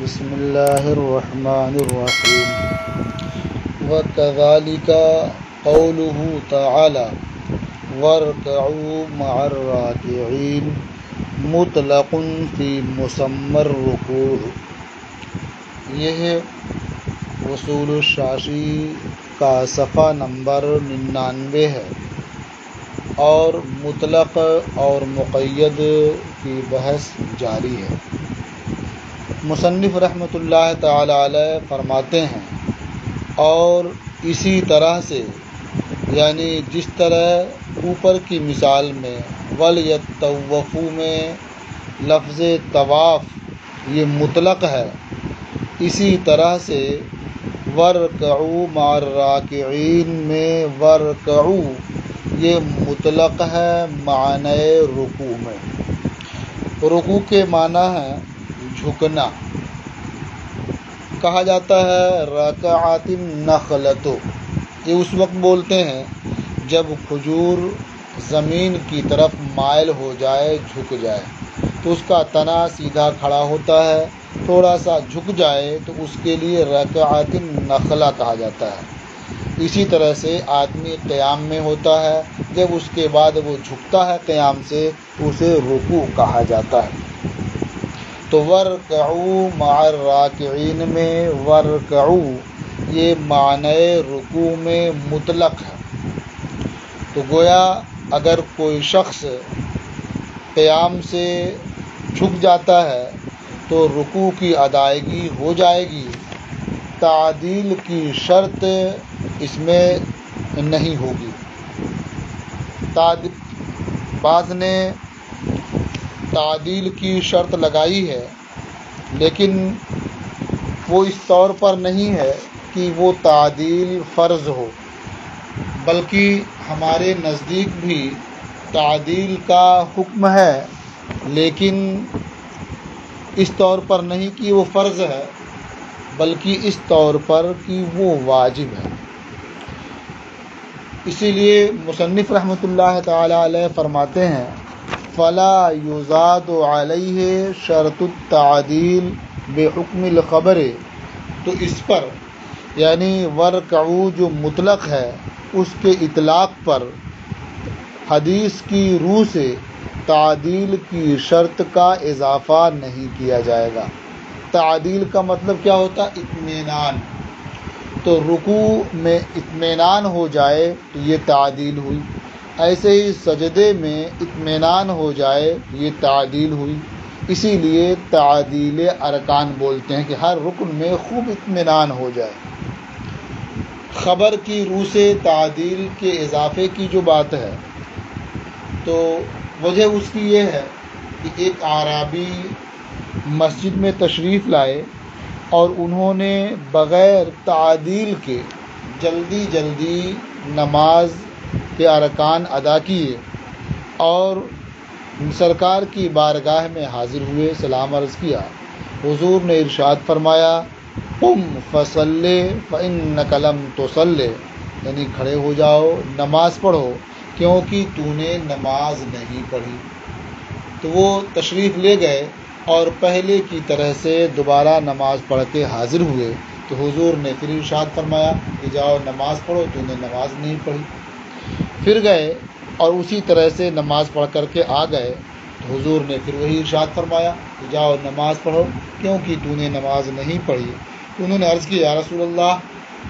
بسم اللہ الرحمن الرحیم وَكَذَلِكَ قَوْلُهُ تَعَالَى وَارْكَعُوا مَعَ الرَّاكِعِينَ مطلق فی مسمى الرکوع۔ یہ وصول الشاشی کا صفحہ نمبر 99 ہے اور مطلق اور مقید کی بحث جاری ہے۔ مصنف رحمۃ اللہ تعالی علیہ فرماتے ہیں اور اسی طرح سے، یعنی جس طرح اوپر کی مثال میں وَلْيَطَّوَّفُوا میں لفظ طواف یہ مطلق ہے، اسی طرح سے وَارْكَعُوا مَعَ الرَّاكِعِينَ میں وَارْكَعُوا یہ مطلق ہے معنی رکوع میں۔ رکوع کے معنی ہے جھکنا۔ کہا جاتا ہے رکعت النخلۃ، یہ اس وقت بولتے ہیں جب کھجور زمین کی طرف مائل ہو جائے، جھک جائے تو اس کا تنا سیدھا کھڑا ہوتا ہے، تھوڑا سا جھک جائے تو اس کے لیے رکعت النخلہ کہا جاتا ہے۔ اسی طرح سے آدمی قیام میں ہوتا ہے، جب اس کے بعد وہ جھکتا ہے قیام سے تو اسے رکوع کہا جاتا ہے۔ تو وَارْكَعُوا مَعَ الرَّاكِعِينَ میں وَارْكَعُوا یہ معنی رکوع میں مطلق ہے۔ تو گویا اگر کوئی شخص قیام سے جھک جاتا ہے تو رکوع کی ادائیگی ہو جائے گی، تعدیل کی شرط اس میں نہیں ہوگی۔ بعض نے تعدیل کی شرط لگائی ہے، لیکن وہ اس طور پر نہیں ہے کہ وہ تعدیل فرض ہو، بلکہ ہمارے نزدیک بھی تعدیل کا حکم ہے، لیکن اس طور پر نہیں کہ وہ فرض ہے، بلکہ اس طور پر کہ وہ واجب ہے۔ اسی لیے مصنف رحمۃ اللہ تعالی علیہ فرماتے ہیں فَلَا يُزَادُ عَلَيْهِ شَرْطُ التَّعْدِيلِ بِحُكْمِ الْخَبَرِ، تو اس پر یعنی وَارْكَعُوا جو مطلق ہے اس کے اطلاق پر حدیث کی روح سے تعدیل کی شرط کا اضافہ نہیں کیا جائے گا۔ تعدیل کا مطلب کیا ہوتا ہے؟ اطمینان۔ تو رکوع میں اطمینان ہو جائے تو یہ تعدیل ہوئی، ایسے ہی سجدے میں اطمینان ہو جائے یہ تعدیل ہوئی۔ اسی لیے تعدیل ارکان بولتے ہیں کہ ہر رکن میں خوب اطمینان ہو جائے۔ خبر کی روح سے تعدیل کے اضافے کی جو بات ہے تو وجہ اس کی یہ ہے کہ ایک اعرابی مسجد میں تشریف لائے اور انہوں نے بغیر تعدیل کے جلدی نماز کے ارکان ادا کیے اور سرکار کی بارگاہ میں حاضر ہوئے، سلام عرض کیا۔ حضور نے ارشاد فرمایا قم فصلی فإنک لم تصلی، یعنی کھڑے ہو جاؤ، نماز پڑھو کیونکہ تو نے نماز نہیں پڑھی۔ تو وہ تشریف لے گئے اور پہلے کی طرح سے دوبارہ نماز پڑھ کے حاضر ہوئے، تو حضور نے پھر ارشاد فرمایا کہ جاؤ نماز پڑھو، تو نے نماز نہیں پڑھی۔ پھر گئے اور اسی طرح سے نماز پڑھ کر کے آ گئے، تو حضور نے پھر وہی ارشاد فرمایا کہ جاؤ نماز پڑھو کیونکہ تو نے نماز نہیں پڑھی۔ تو انہوں نے عرض کی یا رسول اللہ،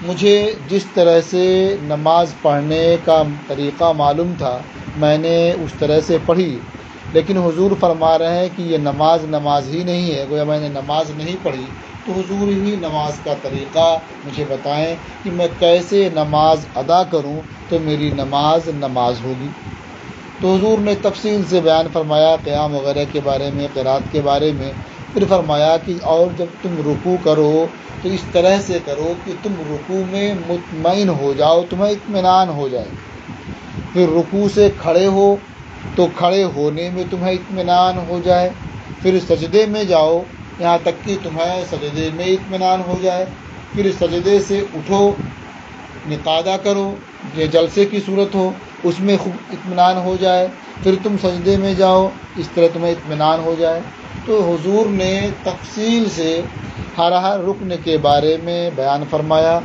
مجھے جس طرح سے نماز پڑھنے کا طریقہ معلوم تھا میں نے اس طرح سے پڑھی، لیکن حضور فرما رہے ہیں کہ یہ نماز ہی نہیں ہے، گویا میں نے نماز نہیں پڑھی، تو حضور ہی نماز کا طریقہ مجھے بتائیں کہ میں کیسے نماز ادا کروں تو میری نماز ہوگی۔ تو حضور نے تفصیل سے بیان فرمایا قیام وغیرہ کے بارے میں، قرات کے بارے میں، پھر فرمایا کہ اور جب تم رکوع کرو تو اس طرح سے کرو کہ تم رکوع میں مطمئن ہو جاؤ، تمہیں اطمینان ہو جائے۔ پھر رکوع سے کھڑے ہو تو کھڑے ہونے میں تمہیں اطمینان ہو جائے۔ پھر سجدے میں جاؤ یہاں تک کہ تمہیں سجدے میں اطمینان ہو جائے۔ پھر سجدے سے اٹھو، نقادہ کرو، یہ جلسے کی صورت ہو، اس میں خوب اطمینان ہو جائے۔ پھر تم سجدے میں جاؤ، اس طرح تمہیں اطمینان ہو جائے۔ تو حضور نے تفصیل سے ہر رکن کے بارے میں بیان فرمایا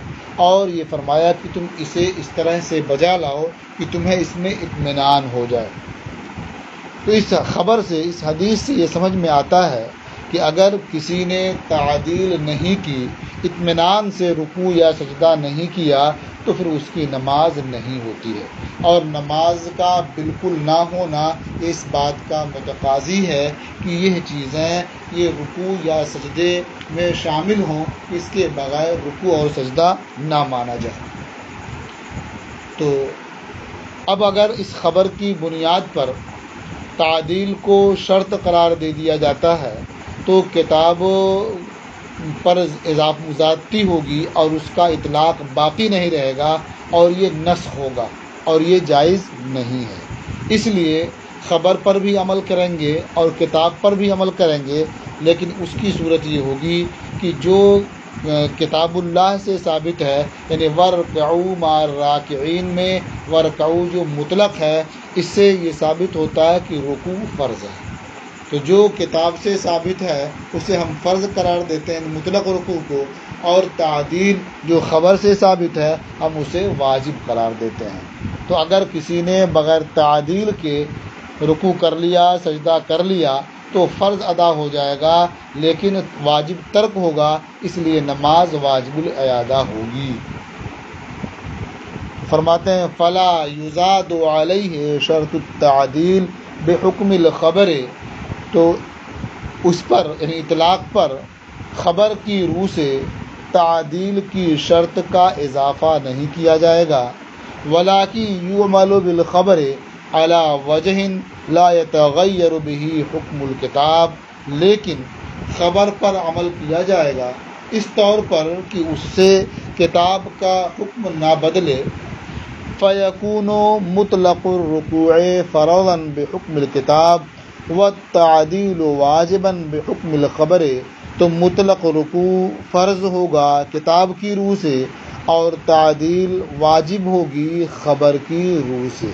اور یہ فرمایا کہ تم اسے اس طرح سے بجا لاؤ کہ تمہیں اس میں اطمینان ہو جائے۔ تو اس خبر سے، اس حدیث سے یہ سمجھ میں آتا ہے کہ اگر کسی نے تعدیل نہیں کی، اطمینان سے رکوع یا سجدہ نہیں کیا، تو پھر اس کی نماز نہیں ہوتی ہے، اور نماز کا بالکل نہ ہونا اس بات کا متقاضی ہے کہ یہ چیزیں، یہ رکوع یا سجدے میں شامل ہوں، اس کے بغیر رکوع اور سجدہ نہ مانا جائے۔ تو اب اگر اس خبر کی بنیاد پر تعدیل کو شرط قرار دے دیا جاتا ہے تو کتاب پر زیادتی ہوگی اور اس کا اطلاق باقی نہیں رہے گا، اور یہ نسخ ہوگا، اور یہ جائز نہیں ہے۔ اس لیے خبر پر بھی عمل کریں گے اور کتاب پر بھی عمل کریں گے، لیکن اس کی صورت یہ ہوگی کہ جو کتاب اللہ سے ثابت ہے، یعنی وَارْكَعُوا مَعَ الرَّاكِعِينَ میں وَارْكَعُوا جو مطلق ہے، اس سے یہ ثابت ہوتا ہے کہ رکوع فرض ہے۔ تو جو کتاب سے ثابت ہے اسے ہم فرض قرار دیتے ہیں مطلق رکوع کو، اور تعدیل جو خبر سے ثابت ہے ہم اسے واجب قرار دیتے ہیں۔ تو اگر کسی نے بغیر تعدیل کے رکوع کر لیا، سجدہ کر لیا، تو فرض ادا ہو جائے گا، لیکن واجب ترک ہوگا، اس لیے نماز واجب الاعادہ ہوگی۔ فرماتے ہیں فلا یزاد علیہ شرط التعدیل بحکم الخبر، تو اس پر یعنی اطلاق پر خبر کی روح سے تعدیل کی شرط کا اضافہ نہیں کیا جائے گا، ولکن یعمل بالخبر علی وجہ لا یتغیر بہ حکم الکتاب، لیکن خبر پر عمل کیا جائے گا اس طور پر کہ اس سے کتاب کا حکم نہ بدلے، فیکون مطلق الرکوع فرضا بحکم الکتاب والتعدیل واجبا بحکم الخبر، تو مطلق رکوع فرض ہوگا کتاب کی روح سے اور تعدیل واجب ہوگی خبر کی روح سے۔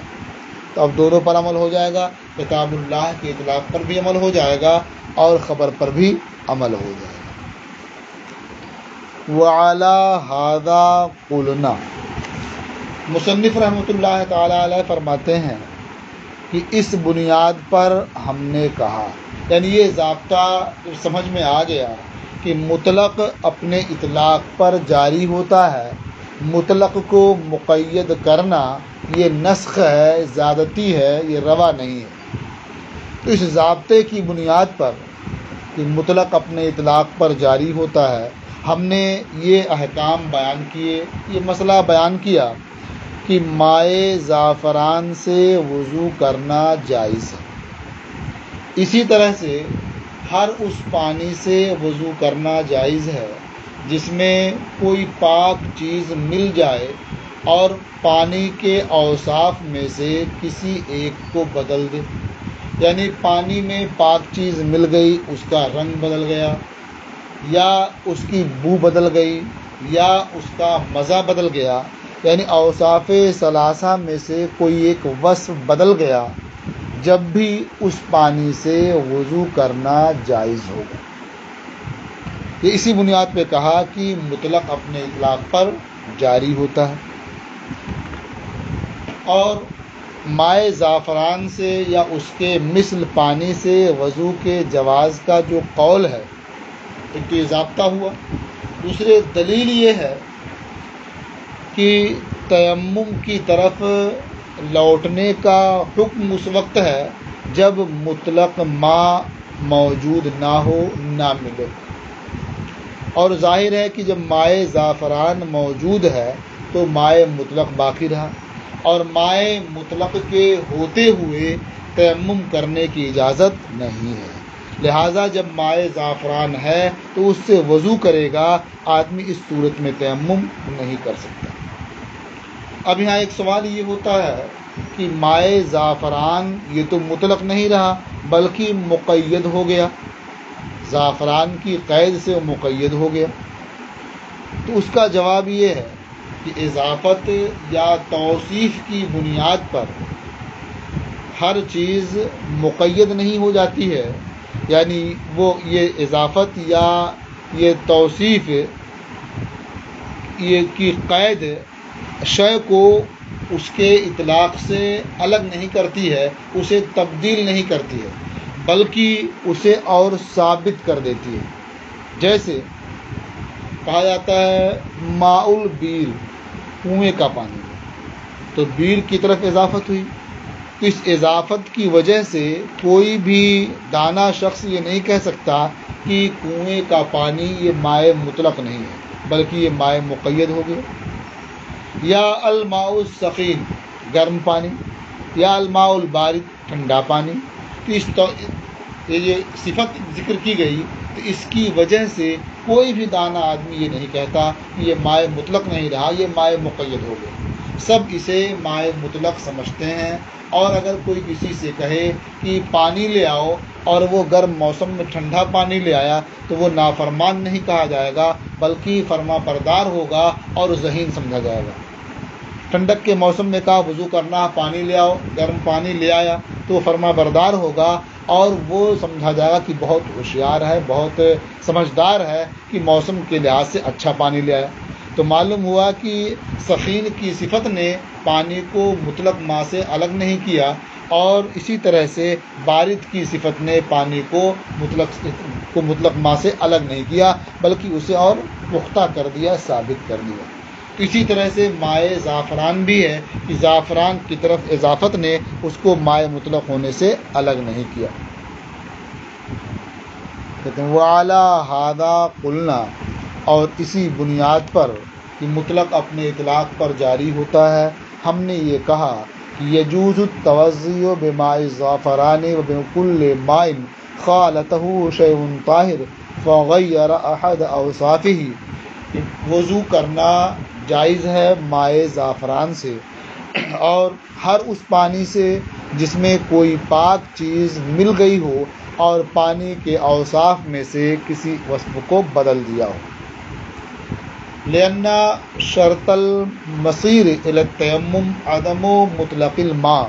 تو اب دونوں پر عمل ہو جائے گا، کتاب اللہ کے اطلاق پر بھی عمل ہو جائے گا اور خبر پر بھی عمل ہو جائے گا۔ وَعَلَى هَذَا قُلْنَا، مصنف رحمۃ اللہ تعالی علیہ فرماتے ہیں کہ اس بنیاد پر ہم نے کہا، یعنی یہ ضابطہ سمجھ میں آ گیا کہ مطلق اپنے اطلاق پر جاری ہوتا ہے، مطلق کو مقید کرنا یہ نسخ ہے، زیادتی ہے، یہ روا نہیں ہے۔ تو اس ضابطے کی بنیاد پر کہ مطلق اپنے اطلاق پر جاری ہوتا ہے، ہم نے یہ احکام بیان کیے، یہ مسئلہ بیان کیا کہ مائع زعفران سے وضو کرنا جائز ہے، اسی طرح سے ہر اس پانی سے وضو کرنا جائز ہے جس میں کوئی پاک چیز مل جائے اور پانی کے اوصاف میں سے کسی ایک کو بدل دے، یعنی پانی میں پاک چیز مل گئی، اس کا رنگ بدل گیا، یا اس کی بو بدل گئی، یا اس کا مزہ بدل گیا، یعنی اوصاف ثلاثہ میں سے کوئی ایک وصف بدل گیا، جب بھی اس پانی سے وضو کرنا جائز ہوگا۔ یہ اسی بنیاد پہ کہا کہ مطلق اپنے اطلاق پر جاری ہوتا ہے، اور مائع زعفران سے یا اس کے مثل پانی سے وضو کے جواز کا جو قول ہے، ایک تو یہ ضابطہ ہوا، دوسرے دلیل یہ ہے کہ تیمم کی طرف لوٹنے کا حکم اس وقت ہے جب مطلق ماء موجود نہ ہو، نہ ملے، اور ظاہر ہے کہ جب مائع زعفران موجود ہے تو مائع مطلق باقی رہا، اور مائع مطلق کے ہوتے ہوئے تیمم کرنے کی اجازت نہیں ہے، لہٰذا جب مائع زعفران ہے تو اس سے وضو کرے گا، آدمی اس صورت میں تیمم نہیں کر سکتا۔ اب یہاں ایک سوال یہ ہوتا ہے کہ مائع زعفران یہ تو مطلق نہیں رہا بلکہ مقید ہو گیا، زعفران کی قید سے مقید ہو گیا، تو اس کا جواب یہ ہے کہ اضافت یا توصیف کی بنیاد پر ہر چیز مقید نہیں ہو جاتی ہے، یعنی وہ یہ اضافت یا یہ توصیف یہ کی قید شے کو اس کے اطلاق سے الگ نہیں کرتی ہے، اسے تبدیل نہیں کرتی ہے، بلکہ اسے اور ثابت کر دیتی ہے۔ جیسے کہا جاتا ہے ماء البیر، کنویں کا پانی، تو بیر کی طرف اضافت ہوئی، تو اس اضافت کی وجہ سے کوئی بھی دانا شخص یہ نہیں کہہ سکتا کہ کنویں کا پانی یہ مائع مطلق نہیں ہے، بلکہ یہ مائع مقید ہو گیا۔ یا الماء السخین، گرم پانی، یا الماء البارد، ٹھنڈا پانی، تو یہ صفت ذکر کی گئی، تو اس کی وجہ سے کوئی بھی دانا آدمی یہ نہیں کہتا کہ یہ مائع مطلق نہیں رہا، یہ مائع مقید ہو گیا۔ سب اسے مائع مطلق سمجھتے ہیں، اور اگر کوئی کسی سے کہے کہ پانی لے آؤ اور وہ گرم موسم میں ٹھنڈا پانی لے آیا تو وہ نافرمان نہیں کہا جائے گا، بلکہ فرما بردار ہوگا اور ذہین سمجھا جائے گا۔ ٹھنڈک کے موسم میں کہا وضو کرنا، پانی لے آؤ، گرم پانی لے آیا تو فرما بردار ہوگا، اور وہ سمجھا جائے گا کہ بہت ہوشیار ہے، بہت سمجھدار ہے کہ موسم کے لحاظ سے اچھا پانی لے آیا۔ تو معلوم ہوا کہ سخین کی صفت نے پانی کو مطلق ماء سے الگ نہیں کیا، اور اسی طرح سے بارد کی صفت نے پانی کو مطلق ماء سے الگ نہیں کیا، بلکہ اسے اور پختہ کر دیا، ثابت کر دیا۔ اسی طرح سے مائع زعفران بھی ہے کہ زعفران کی طرف اضافت نے اس کو مائع مطلق ہونے سے الگ نہیں کیا۔ لیکن وَعَلَىٰ هَٰذَا قُلْنَا، اور اسی بنیاد پر کہ مطلق اپنے اطلاق پر جاری ہوتا ہے، ہم نے یہ کہا کہ یجوز التوضؤ بماء الزعفران وبكل ماء خالطه شيء طاہر فغیر احد اوصافه، وضو کرنا جائز ہے مائع زعفران سے، اور ہر اس پانی سے جس میں کوئی پاک چیز مل گئی ہو اور پانی کے اوصاف میں سے کسی وصف کو بدل دیا ہو۔ لأن شرط المصیر الی التیمم عدم مطلق الماء،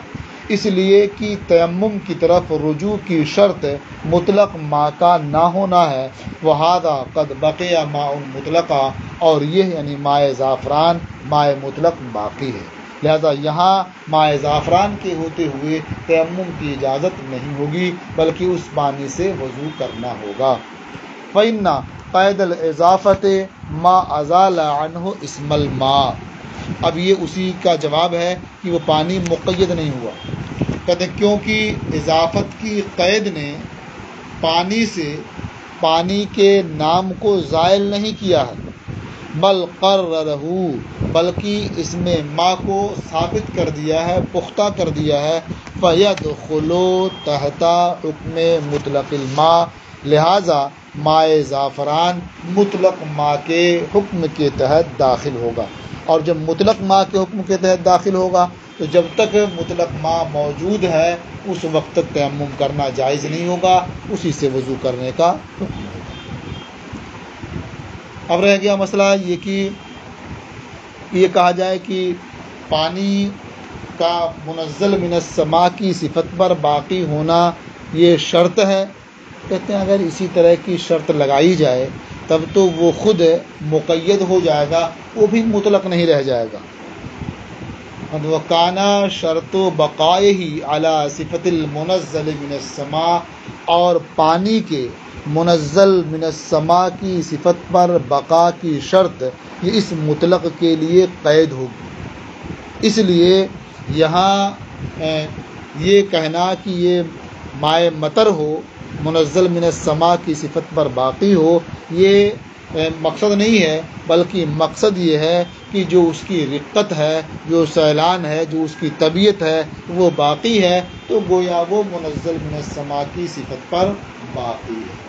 اس لیے کہ تیمم کی طرف رجوع کی شرط مطلق ماء کا نہ ہونا ہے۔ وہذا قد بقی ماء مطلقا، اور یہ یعنی مائع زعفران مائع مطلق باقی ہے، لہذا یہاں مائع زعفران کے ہوتے ہوئے تیمم کی اجازت نہیں ہوگی، بلکہ اس پانی سے وضو کرنا ہوگا۔ فإن قید الاضافت ما ازال عنہ اسم الماء، اب یہ اسی کا جواب ہے کہ وہ پانی مقید نہیں ہوا۔ کہتے ہیں کیونکہ اضافت کی قید نے پانی سے پانی کے نام کو زائل نہیں کیا ہے، بل قررہ، بلکہ اس میں ماء کو ثابت کر دیا ہے، پختہ کر دیا ہے۔ فیدخل تحت حکم مطلق الماء، لہذا مائع زعفران مطلق ماء کے حکم کے تحت داخل ہوگا، اور جب مطلق ماء کے حکم کے تحت داخل ہوگا تو جب تک مطلق ماء موجود ہے اس وقت تک تیمم کرنا جائز نہیں ہوگا، اسی سے وضو کرنے کا حکم ہوگا۔ اب رہ گیا مسئلہ یہ کہ یہ کہا جائے کہ پانی کا منزل من السماء کی صفت پر باقی ہونا یہ شرط ہے۔ کہتے ہیں اگر اسی طرح کی شرط لگائی جائے تب تو وہ خود مقید ہو جائے گا، وہ بھی مطلق نہیں رہ جائے گا۔ وَكَانَ شَرْطُ بَقَائِهِ عَلَى صِفَةِ الْمُنَزَّلِ مِنَ السَّمَاءِ، اور پانی کے منزل من السماء کی صفت پر بقا کی شرط یہ اس مطلق کے لیے قید ہوگی۔ اس لیے یہاں یہ کہنا کہ یہ مائع مطر ہو، منزل من السماء کی صفت پر باقی ہو، یہ مقصد نہیں ہے، بلکہ مقصد یہ ہے کہ جو اس کی رقت ہے، جو سیلان ہے، جو اس کی طبیعت ہے وہ باقی ہے، تو گویا وہ منزل من السماء کی صفت پر باقی ہے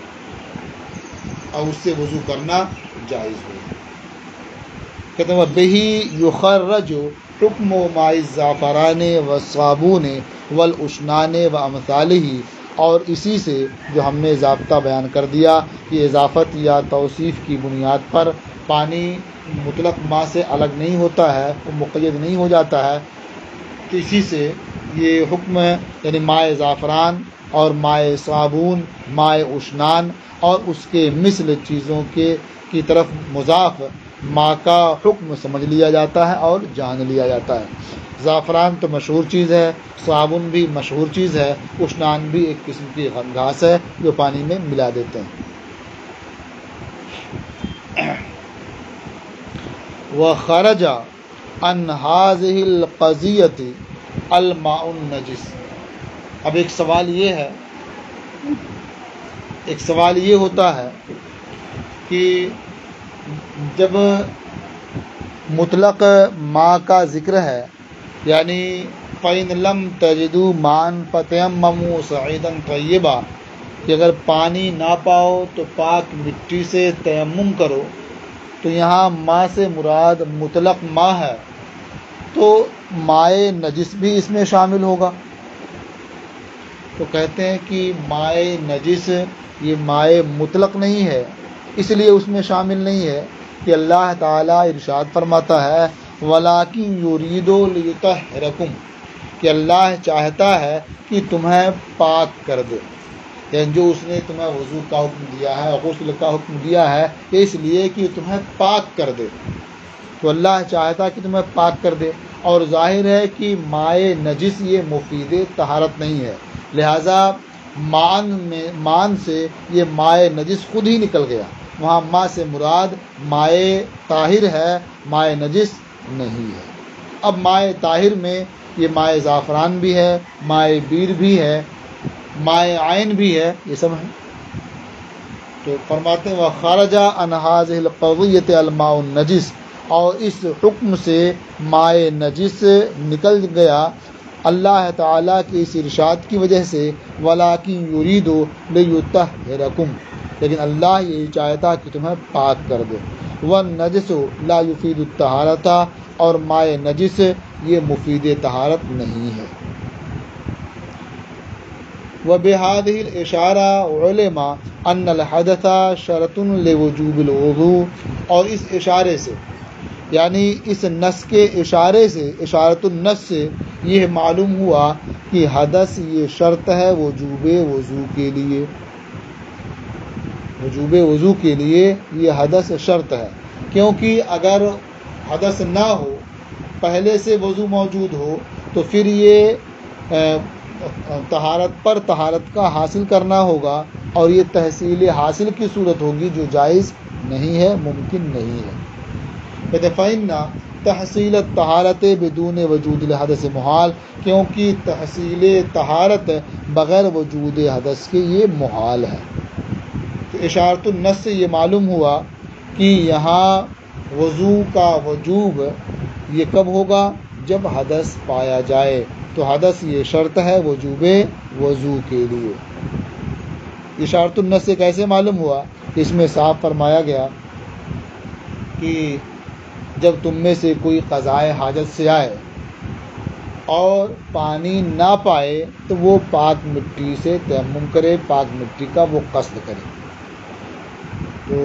اور اس سے وضو کرنا جائز ہو۔ کہتے ہیں بِهِ يُخَرَّجُ حُکْمُ ماء الزعفران والصابون والاشنان وامثالہ، اور اسی سے جو ہم نے ضابطہ بیان کر دیا کہ اضافت یا توصیف کی بنیاد پر پانی مطلق ماء سے الگ نہیں ہوتا ہے، وہ مقید نہیں ہو جاتا ہے، تو اسی سے یہ حکم یعنی مائع زعفران اور مائع صابون، مائع اشنان اور اس کے مثل چیزوں کی طرف مضاف ما کا حکم سمجھ لیا جاتا ہے اور جان لیا جاتا ہے۔ زعفران تو مشہور چیز ہے، صابن بھی مشہور چیز ہے، اشنان بھی ایک قسم کی گھاس ہے جو پانی میں ملا دیتے ہیں۔ وخرج عن هذه القضية الماء النجس۔ اب ایک سوال یہ ہوتا ہے کہ جب مطلق ماء کا ذکر ہے، یعنی فَإِن لَمْ تَجِدُوا مَاءً فَتَيَمَّمُوا صَعِيدًا طَيِّبًا، کہ اگر پانی نہ پاؤ تو پاک مٹی سے تیمم کرو، تو یہاں ماء سے مراد مطلق ماء ہے، تو مائع نجس بھی اس میں شامل ہوگا۔ تو کہتے ہیں کہ مائع نجس یہ مائع مطلق نہیں ہے، اس لیے اس میں شامل نہیں ہے کہ اللہ تعالیٰ ارشاد فرماتا ہے وَلَٰكِن يُرِيدُ لِيُطَهِّرَكُمْ، کہ اللہ چاہتا ہے کہ تمہیں پاک کر دے، یعنی جو اس نے تمہیں وضو کا حکم دیا ہے، غسل کا حکم دیا ہے، اس لیے کہ تمہیں پاک کر دے۔ تو اللہ چاہتا کہ تمہیں پاک کر دے، اور ظاہر ہے کہ مائع نجس یہ مفید طہارت نہیں ہے، لہٰذا مان سے یہ مائع نجس خود ہی نکل گیا، وہاں ماء سے مراد مائع طاہر ہے، مائع نجس نہیں ہے۔ اب مائع طاہر میں یہ مائع زعفران بھی ہے، مائع بیر بھی ہے، مائع عین بھی ہے، یہ سب ہیں۔ تو فرماتے ہیں وَخَرَجَ عَنْ هَٰذِهِ الْقَضِيَّةِ الْمَاءُ النَّجِسُ، اور اس حکم سے مائع نجس نکل گیا اللہ تعالیٰ کے اس ارشاد کی وجہ سے وَلَٰكِن يُرِيدُ لِيُطَهِّرَكُمْ، لیکن اللہ یہ چاہتا کہ تمہیں پاک کر دے۔ وَالنَّجْسُ لَا يُفِيدُ الطَّهَارَةَ، اور مائع نجس یہ مفید طہارت نہیں ہے۔ وَبِهَٰذِهِ الْإِشَارَةِ عُلِمَ أَنَّ الْحَدَثَ شَرْطٌ لِوُجُوبِ الْوُضُوءِ، اور اس اشارے سے، یعنی اس نص کے اشارے سے، اشارۃ النص سے یہ معلوم ہوا کہ حدث یہ شرط ہے وجوب وضو کے لیے، وجوب وضو کے لیے یہ حدث شرط ہے، کیونکہ اگر حدث نہ ہو، پہلے سے وضو موجود ہو، تو پھر یہ طہارت پر طہارت کا حاصل کرنا ہوگا، اور یہ تحصیل حاصل کی صورت ہوگی جو جائز نہیں ہے، ممکن نہیں ہے۔ فَإِنَّ تحصیل الطہارت بدون وجود الحدث محال، کیونکہ تحصیل طہارت بغیر وجود حدث کے یہ محال ہے۔ تو اشارۃ النص سے یہ معلوم ہوا کہ یہاں وضو کا وجوب یہ کب ہوگا؟ جب حدث پایا جائے، تو حدث یہ شرط ہے وجوب وضو کے لیے۔ اشارۃ النص سے کیسے معلوم ہوا؟ اس میں صاف فرمایا گیا کہ جب تم میں سے کوئی قضائے حاجت سے آئے اور پانی نہ پائے، تو وہ پاک مٹی سے تیمم کرے، پاک مٹی کا وہ قصد کرے۔ تو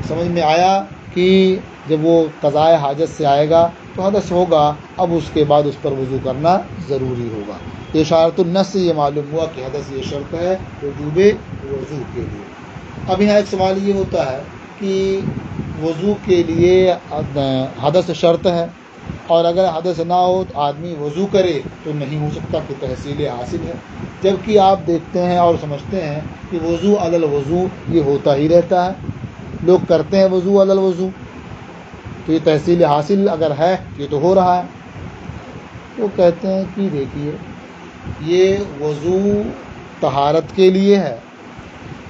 سمجھ میں آیا کہ جب وہ قضائے حاجت سے آئے گا تو حدث ہوگا، اب اس کے بعد اس پر وضو کرنا ضروری ہوگا۔ اشارۃ النص سے یہ معلوم ہوا کہ حدث یہ شرط ہے وجوب وضو کے لیے۔ اب یہاں ایک سوال یہ ہوتا ہے کہ وضو کے لیے حدث شرط ہے، اور اگر حدث نہ ہو تو آدمی وضو کرے تو نہیں ہو سکتا کہ تحصیل حاصل ہے، جبکہ آپ دیکھتے ہیں اور سمجھتے ہیں کہ وضو علی الوضو یہ ہوتا ہی رہتا ہے، لوگ کرتے ہیں وضو علی الوضو، تو یہ تحصیل حاصل اگر ہے یہ تو ہو رہا ہے۔ تو کہتے ہیں کہ دیکھیے یہ وضو طہارت کے لیے ہے،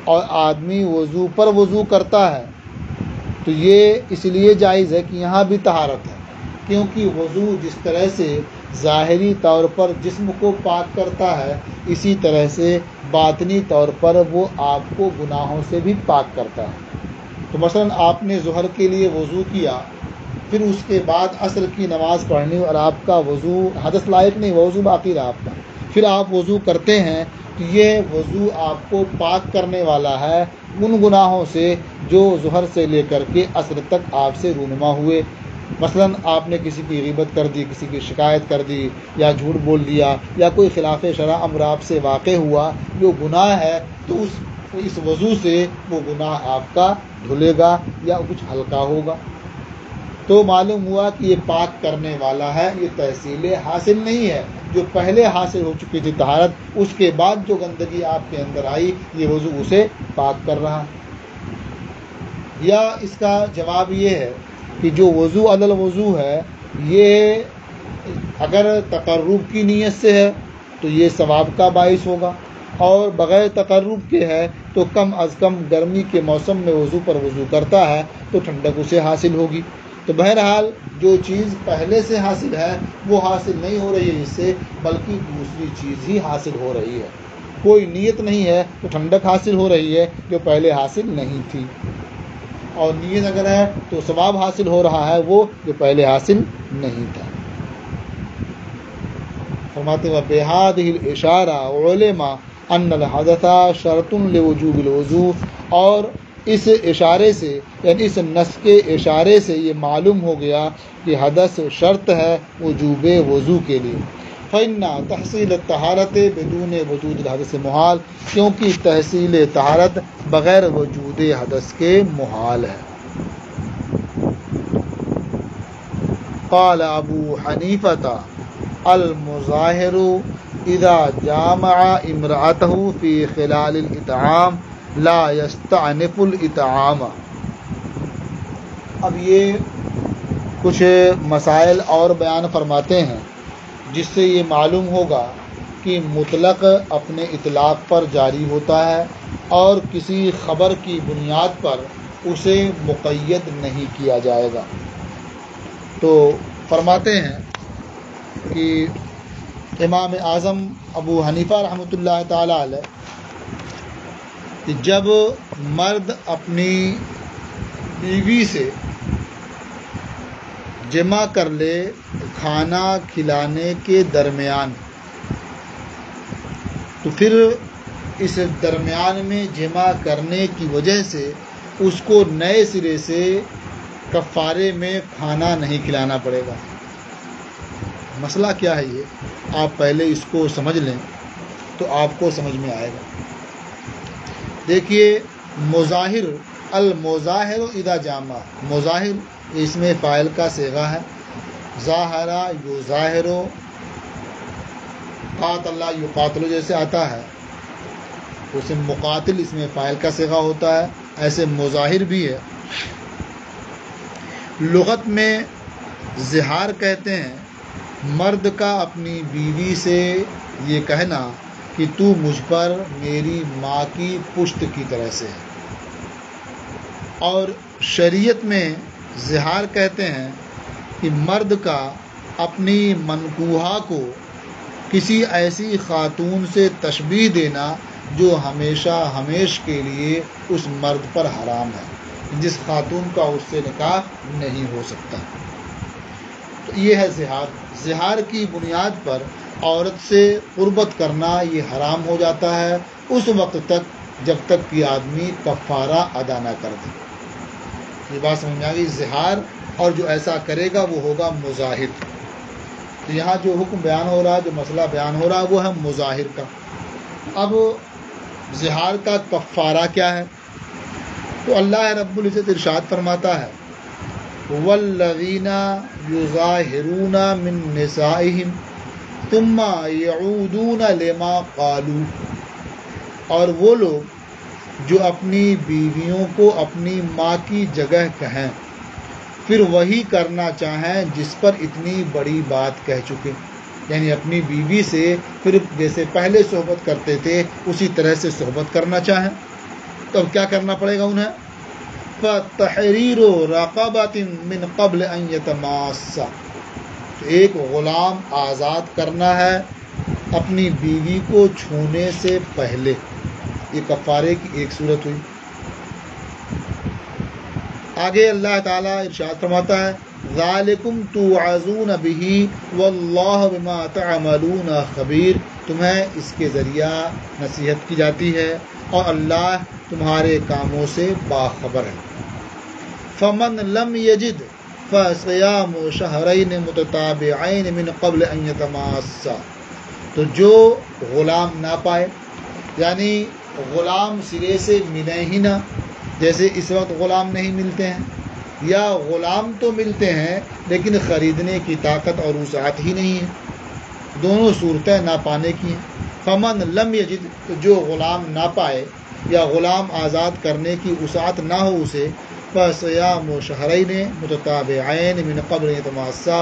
اور آدمی وضو پر وضو کرتا ہے، تو یہ اس لیے جائز ہے کہ یہاں بھی طہارت ہے، کیونکہ وضو جس طرح سے ظاہری طور پر جسم کو پاک کرتا ہے، اسی طرح سے باطنی طور پر وہ آپ کو گناہوں سے بھی پاک کرتا ہے۔ تو مثلا آپ نے ظہر کے لیے وضو کیا، پھر اس کے بعد عصر کی نماز پڑھنی، اور آپ کا وضو حدث لائق نہیں، وضو باقی رہا آپ کا، پھر آپ وضو کرتے ہیں، تو یہ وضو آپ کو پاک کرنے والا ہے ان گناہوں سے جو ظہر سے لے کر کے عصر تک آپ سے رونما ہوئے۔ مثلاً آپ نے کسی کی غیبت کر دی، کسی کی شکایت کر دی، یا جھوٹ بول دیا، یا کوئی خلاف شرع امر آپ سے واقع ہوا جو گناہ ہے، تو اس وضو سے وہ گناہ آپ کا دھلے گا یا کچھ ہلکا ہوگا۔ تو معلوم ہوا کہ یہ پاک کرنے والا ہے، یہ تحصیل حاصل نہیں ہے۔ جو پہلے حاصل ہو چکی تھی طہارت، اس کے بعد جو گندگی آپ کے اندر آئی، یہ وضو اسے پاک کر رہا۔ یا اس کا جواب یہ ہے کہ جو وضو علی الوضو ہے، یہ اگر تقرب کی نیت سے ہے تو یہ ثواب کا باعث ہوگا، اور بغیر تقرب کے ہے تو کم از کم گرمی کے موسم میں وضو پر وضو کرتا ہے تو ٹھنڈک اسے حاصل ہوگی۔ تو بہرحال جو چیز پہلے سے حاصل ہے وہ حاصل نہیں ہو رہی ہے اس سے، بلکہ دوسری چیز ہی حاصل ہو رہی ہے۔ کوئی نیت نہیں ہے تو ٹھنڈک حاصل ہو رہی ہے جو پہلے حاصل نہیں تھی، اور نیت اگر ہے تو ثواب حاصل ہو رہا ہے وہ جو پہلے حاصل نہیں تھا۔ فرماتے ہیں بِهَذِهِ الْإِشَارَةِ عُلِمَ أَنَّ الْحَدَثَ شَرْطٌ لِوُجُوبِ الْوُضُوءِ، اور اس اشارے سے، یعنی اس نص کے اشارے سے یہ معلوم ہو گیا کہ حدث شرط ہے وجوب وضو کے لیے۔ فَإِنَّ تَحْصِيلَ الطَّهَارَةِ بِدُونِ وُجُودِ الْحَدَثِ محال، کیونکہ تحصیل طہارت بغیر وجود حدث کے محال ہے۔ قال ابو حنیفہ المظاہر اذا جامع امرأته فی خلال الاطعام لا یستعنف الاطعام۔ اب یہ کچھ مسائل اور بیان فرماتے ہیں جس سے یہ معلوم ہوگا کہ مطلق اپنے اطلاق پر جاری ہوتا ہے اور کسی خبر کی بنیاد پر اسے مقید نہیں کیا جائے گا۔ تو فرماتے ہیں کہ امام اعظم ابو حنیفہ رحمۃ اللہ تعالی علیہ کہ جب مرد اپنی بیوی سے جمع کر لے کھانا کھلانے کے درمیان، تو پھر اس درمیان میں جمع کرنے کی وجہ سے اس کو نئے سرے سے کفارے میں کھانا نہیں کھلانا پڑے گا۔ مسئلہ کیا ہے یہ آپ پہلے اس کو سمجھ لیں تو آپ کو سمجھ میں آئے گا۔ دیکھیے مظاہر، المظاہر اذا جامع، مظاہر اس میں فاعل کا صیغہ ہے، ظاہرہ یظاہرو، قاتل یقاتل جیسے آتا ہے اسے مقاتل اس میں فاعل کا صیغہ ہوتا ہے، ایسے مظاہر بھی ہے۔ لغت میں زہار کہتے ہیں مرد کا اپنی بیوی سے یہ کہنا کہ تو مجھ پر میری ماں کی پشت کی طرح سے ہے، اور شریعت میں زہار کہتے ہیں کہ مرد کا اپنی منکوحہ کو کسی ایسی خاتون سے تشبیہ دینا جو ہمیشہ ہمیش کے لیے اس مرد پر حرام ہے، جس خاتون کا اس سے نکاح نہیں ہو سکتا۔ تو یہ ہے زہار۔ زہار کی بنیاد پر عورت سے قربت کرنا یہ حرام ہو جاتا ہے اس وقت تک جب تک کہ آدمی کفارہ ادا نہ کر دے۔ یہ بات سمجھ میں آ گئی؟ زہار، اور جو ایسا کرے گا وہ ہوگا مظاہر۔ تو یہاں جو حکم بیان ہو رہا ہے، جو مسئلہ بیان ہو رہا ہے وہ ہے مظاہر کا۔ اب زہار کا کفارہ کیا ہے؟ تو اللہ رب العزت ارشاد فرماتا ہے وَالَّذِينَ يُظَاهِرُونَ مِن نِّسَائِهِمْ ثُمَّ يَعُودُونَ لِمَا قَالُوا، اور وہ لوگ جو اپنی بیویوں کو اپنی ماں کی جگہ کہیں پھر وہی کرنا چاہیں جس پر اتنی بڑی بات کہہ چکے، یعنی اپنی بیوی سے پھر جیسے پہلے صحبت کرتے تھے اسی طرح سے صحبت کرنا چاہیں، تو اب کیا کرنا پڑے گا انہیں؟ فَتَحْرِيرُ رَقَبَةٍ مِّن قَبْلِ أَن يَتَمَاسَّا، ایک غلام آزاد کرنا ہے اپنی بیوی کو چھونے سے پہلے۔ یہ کفارے کی ایک صورت ہوئی۔ آگے اللہ تعالیٰ ارشاد فرماتا ہے ذَلِكُمْ تُوعَظُونَ بِهِ وَاللَّهُ بِمَا تَعْمَلُونَ خَبِيرٌ، تمہیں اس کے ذریعہ نصیحت کی جاتی ہے اور اللہ تمہارے کاموں سے باخبر ہے۔ فَمَن لَمْ يَجِدْ، فصیام شہرین متتابعین من قبل ان یتماسا، تو جو غلام نہ پائے، یعنی غلام سرے سے ملے ہی نہ، جیسے اس وقت غلام نہیں ملتے ہیں، یا غلام تو ملتے ہیں لیکن خریدنے کی طاقت اور وسعت ہی نہیں ہے، دونوں صورتیں نہ پانے کی ہیں۔ فمن لم یجد، تو جو غلام نہ پائے یا غلام آزاد کرنے کی وسعت نہ ہو اسے، فصیام شہرین متتابعین من قبل یتماسا،